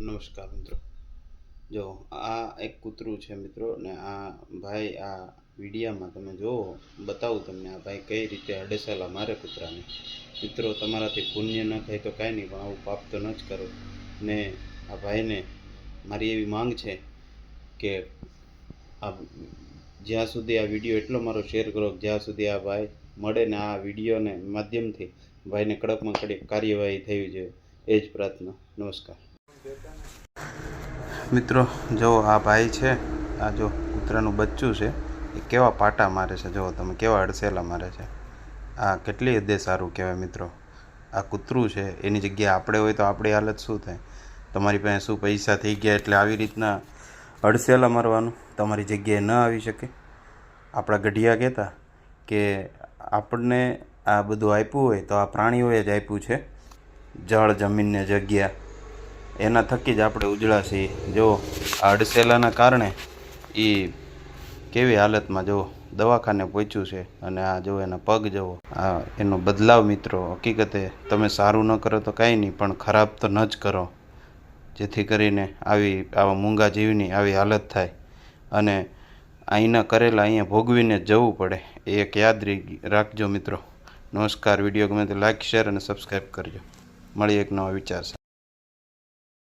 નમસ્કાર મિત્રો, જો આ એક કૂતરું છે મિત્રો, ને આ ભાઈ આ વિડીયામાં તમે જુઓ, બતાવું તમને આ ભાઈ કઈ રીતે હડસેલા મારે કૂતરાને. મિત્રો, તમારાથી પુણ્ય ન થાય તો કાંઈ નહીં, પણ આવું પાપ તો ન જ કરો. ને આ ભાઈને મારી એવી માંગ છે કે આ જ્યાં સુધી આ વિડીયો એટલો મારો શેર કરો, જ્યાં સુધી આ ભાઈ મળે ને આ વિડીયોને માધ્યમથી ભાઈને કડકમાં કડક કાર્યવાહી થવી જોઈએ, એ જ પ્રાર્થના. નમસ્કાર મિત્રો, જો આ ભાઈ છે, આ જો કૂતરાનું બચ્ચું છે, એ કેવા પાટા મારે છે, જો તમે કેવા અડસેલા મારે છે. આ કેટલી હદે સારું કહેવાય મિત્રો. આ કૂતરું છે, એની જગ્યાએ આપણે હોય તો આપણી હાલત શું થાય? તમારી પાસે શું પૈસા થઈ ગયા એટલે આવી રીતના અડસેલા મારવાનું તમારી જગ્યાએ ન આવી શકે? આપણા ગઢિયા કહેતા કે આપણને આ બધું આપ્યું હોય તો આ પ્રાણીઓએ જ આપ્યું છે, જળ જમીનને જગ્યા, એના થકી જ આપણે ઉજળા છીએ. જો આ અડસેલાના કારણે એ કેવી હાલતમાં જો દવાખાને પહોંચ્યું છે, અને આ જો એના પગ જુઓ, આ એનો બદલાવ મિત્રો. હકીકતે તમે સારું ન કરો તો કાંઈ નહીં, પણ ખરાબ તો ન જ કરો, જેથી કરીને આવા મૂંગા જીવની આવી હાલત થાય અને અહીંના કરેલા અહીંયા ભોગવીને જવું પડે. એ એક યાદ રાખજો મિત્રો. નમસ્કાર. વિડીયો ગમે તો લાઈક, શેર અને સબસ્ક્રાઈબ કરજો. મળીએ એક નવા વિચાર સાથે.